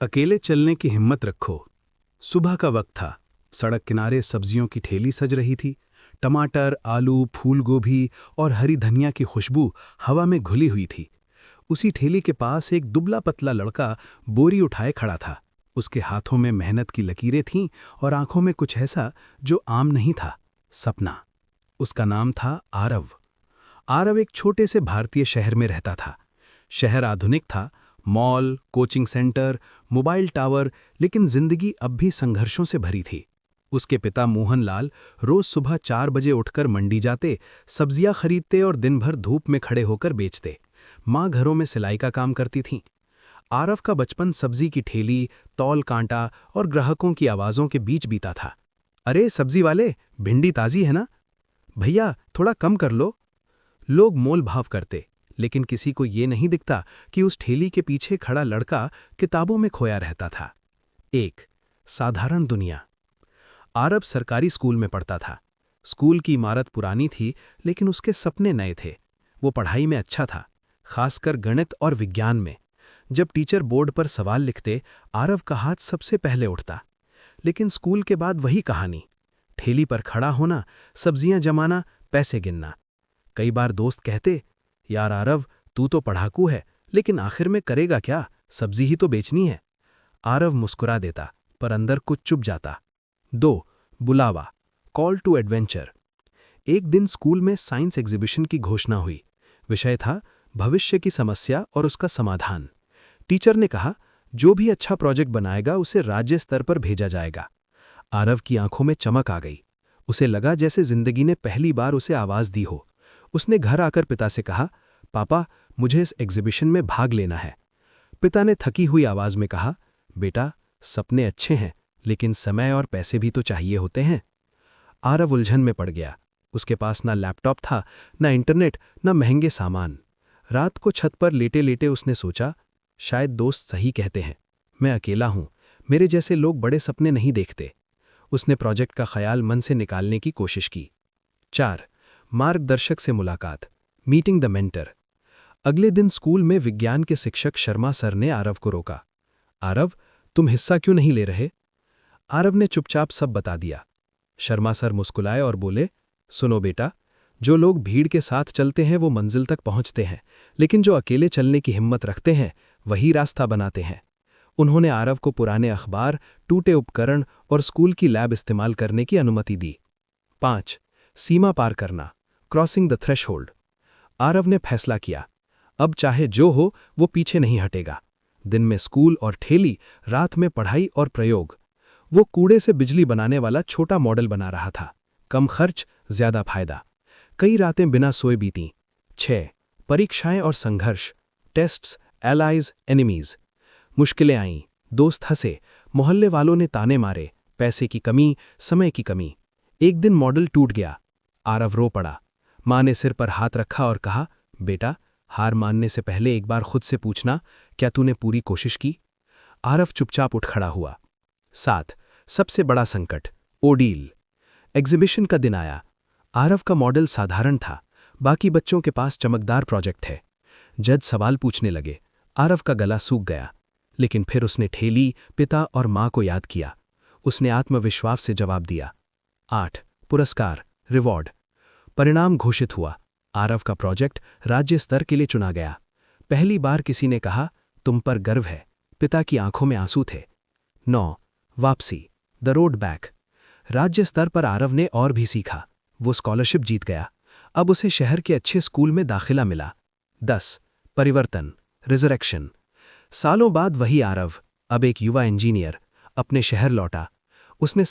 अकेले चलने की हिम्मत रखो। सुबह का वक्त था। सड़क किनारे सब्जियों की ठेली सज रही थी। टमाटर, आलू, फूल गोभी और हरी धनिया की खुशबू हवा में घुली हुई थी। उसी ठेली के पास एक दुबला पतला लड़का बोरी उठाए खड़ा था। उसके हाथों में मेहनत की लकीरें थीं और आंखों में कुछ ऐसा जो आम नहीं था, सपना। उसका नाम था आरव। आरव एक छोटे से भारतीय शहर में रहता था। शहर आधुनिक था, mall, coaching centre, mobile tower, लेकिन जिंदगी अब भी संघर्षों से भरी थी। उसके पिता मोहनलाल रोज सुबह 4 बजे उठकर मंडी जाते, सब्जियां खरीदते और दिन भर धूप में खड़े होकर बेचते। माँ घरों में सिलाई का काम करती थीं। आरव का बचपन सब्जी की ठेली, तौल कांटा और ग्राहकों की आवाज़ों के बीच बीता था। अरे सब्जी वाले, भिंडी ताज़ी है ना? भैया थोड़ा कम कर लो। लोग मोल भाव करते, लेकिन किसी को ये नहीं दिखता कि उस ठेली के पीछे खड़ा लड़का किताबों में खोया रहता था। एक साधारण दुनिया। आरब सरकारी स्कूल में पढ़ता था। स्कूल की इमारत पुरानी थी, लेकिन उसके सपने नए थे। वो पढ़ाई में अच्छा था, खासकर गणित और विज्ञान में। जब टीचर बोर्ड पर सवाल लिखते, आरव का हाथ सबसे पहले उठता। लेकिन स्कूल के बाद वही कहानी। ठेली पर खड़ा होना, सब्जियां जमाना, पैसे गिनना। कई बार दोस्त कहते, यार आरव, तू तो पढ़ाकू है, लेकिन आखिर में करेगा क्या? सब्जी ही तो बेचनी है। आरव मुस्कुरा देता, पर अंदर कुछ चुप जाता। 2 बुलावा, कॉल टू एडवेंचर। एक दिन स्कूल में साइंस एग्जीबिशन की घोषणा हुई। विषय था भविष्य की समस्या और उसका समाधान। टीचर ने कहा, जो भी अच्छा प्रोजेक्ट बनाएगा उसे राज्य स्तर पर भेजा जाएगा। आरव की आंखों में चमक आ गई। उसे लगा जैसे जिंदगी ने पहली बार उसे आवाज दी हो। उसने घर आकर पिता से कहा, पापा, मुझे इस एग्जीबिशन में भाग लेना है। पिता ने थकी हुई आवाज में कहा, बेटा, सपने अच्छे हैं, लेकिन समय और पैसे भी तो चाहिए होते हैं। आरव उलझन में पड़ गया। उसके पास ना लैपटॉप था, ना इंटरनेट, ना महंगे सामान। रात को छत पर लेटे लेटे उसने सोचा, शायद दोस्त सही कहते हैं, मैं अकेला हूं, मेरे जैसे लोग बड़े सपने नहीं देखते। उसने प्रोजेक्ट का ख्याल मन से निकालने की कोशिश की। 4 मार्गदर्शक से मुलाकात, मीटिंग द मेंटर। अगले दिन स्कूल में विज्ञान के शिक्षक शर्मा सर ने आरव को रोका। आरव, तुम हिस्सा क्यों नहीं ले रहे? आरव ने चुपचाप सब बता दिया। शर्मा सर मुस्कुराए और बोले, सुनो बेटा, जो लोग भीड़ के साथ चलते हैं वो मंजिल तक पहुंचते हैं, लेकिन जो अकेले चलने की हिम्मत रखते हैं वही रास्ता बनाते हैं। उन्होंने आरव को पुराने अखबार, टूटे उपकरण और स्कूल की लैब इस्तेमाल करने की अनुमति दी। 5 सीमा पार करना, क्रॉसिंग द थ्रेशहोल्ड। आरव ने फैसला किया, अब चाहे जो हो वो पीछे नहीं हटेगा। दिन में स्कूल और ठेली, रात में पढ़ाई और प्रयोग। वो कूड़े से बिजली बनाने वाला छोटा मॉडल बना रहा था। कम खर्च, ज्यादा फायदा। कई रातें बिना सोए बीतीं। 6 परीक्षाएं और संघर्ष, टेस्ट्स, एलाइज, एनिमीज। मुश्किलें आईं, दोस्त हंसे, मोहल्ले वालों ने ताने मारे, पैसे की कमी, समय की कमी। एक दिन मॉडल टूट गया। आरव रो पड़ा। माँ ने सिर पर हाथ रखा और कहा, बेटा, हार मानने से पहले एक बार खुद से पूछना, क्या तूने पूरी कोशिश की? आरव चुपचाप उठ खड़ा हुआ। 7 सबसे बड़ा संकट, ओडील। एग्जीबिशन का दिन आया। आरव का मॉडल साधारण था, बाकी बच्चों के पास चमकदार प्रोजेक्ट थे। जज सवाल पूछने लगे। आरव का गला सूख गया, लेकिन फिर उसने ठेली, पिता और माँ को याद किया। उसने आत्मविश्वास से जवाब दिया। 8 पुरस्कार, रिवॉर्ड। परिणाम घोषित हुआ। आरव का प्रोजेक्ट राज्य स्तर के लिए चुना गया। पहली बार किसी ने कहा, तुम पर गर्व है। पिता की आंखों में आंसू थे। 9 वापसी, द रोड बैक। राज्य स्तर पर आरव ने और भी सीखा। वो स्कॉलरशिप जीत गया। अब उसे शहर के अच्छे स्कूल में दाखिला मिला। 10 परिवर्तन, रिजरेक्शन। सालों बाद वही आरव, अब एक युवा इंजीनियर, अपने शहर लौटा। उसने